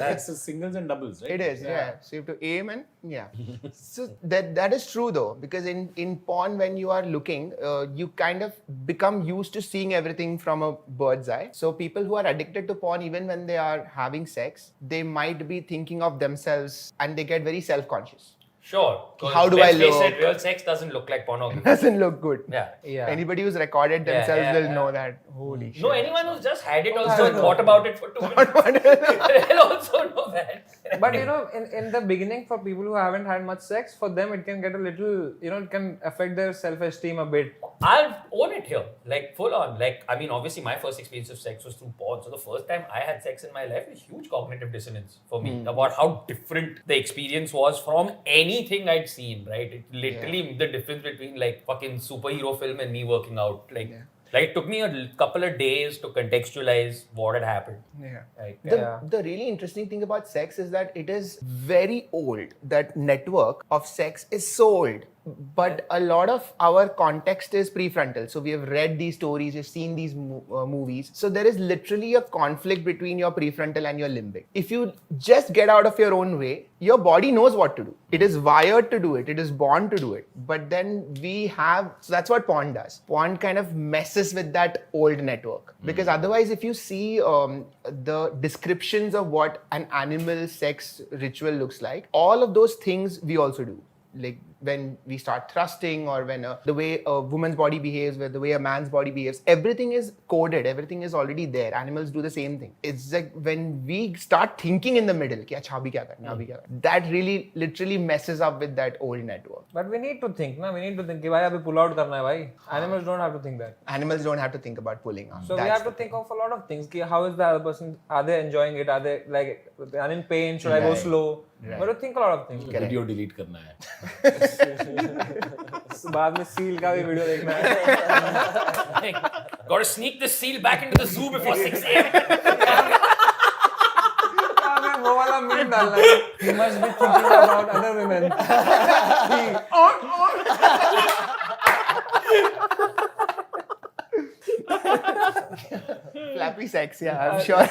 That's singles and doubles, right? It is, yeah. So you have to aim and So that is true though, because in porn when you are looking, you kind of become used to seeing everything from a bird's eye. So people who are addicted to porn, even when they are having sex, they might be thinking of themselves and they get very self-conscious. Sure. 'Cause How do let's I face look? it, real sex doesn't look like pornography. Doesn't look good. Yeah. Anybody who's recorded Yeah, themselves yeah, will yeah. know that. Holy shit. No, anyone who's just had it also and thought about it for 2 minutes, they'll also know that. But you know, in the beginning, for people who haven't had much sex, for them it can get a little, it can affect their self-esteem a bit. I'll own it here, like full on. Like, I mean, obviously my first experience of sex was through porn. So the first time I had sex in my life was huge cognitive dissonance for me about how different the experience was from anything I'd seen, right? It literally the difference between like fucking superhero film and me working out. Like it took me a couple of days to contextualize what had happened. Yeah. Like, The really interesting thing about sex is that it is very old. That network of sex is so old. But a lot of our context is prefrontal. So we have read these stories, we've seen these movies. So there is literally a conflict between your prefrontal and your limbic. If you just get out of your own way, your body knows what to do. It is wired to do it. It is born to do it. But then so that's what porn does. Porn kind of messes with that old network. Because otherwise, if you see the descriptions of what an animal sex ritual looks like, all of those things we also do. Like when we start thrusting or when the way a woman's body behaves, the way a man's body behaves, everything is coded, everything is already there. Animals do the same thing. It's like when we start thinking in the middle, ki, "Achha, abhi kya karna, abhi kya karna?" That really literally messes up with that old network. But we need to think, we need to think, कि भाई अभी pull out करना है भाई. Animals don't have to think that. Animals don't have to think about pulling out. So we have to think of a lot of things. कि how is the other person? Are they enjoying it? Are they like in pain? Should I go slow? But you think a lot of things. Video delete करना है. बाद में seal का भी video देखना है. like, gotta sneak the seal back into the zoo before 6 a.m. वो वाला meme डालना है. You must be thinking about other women. Flappy sex, yeah, I'm sure.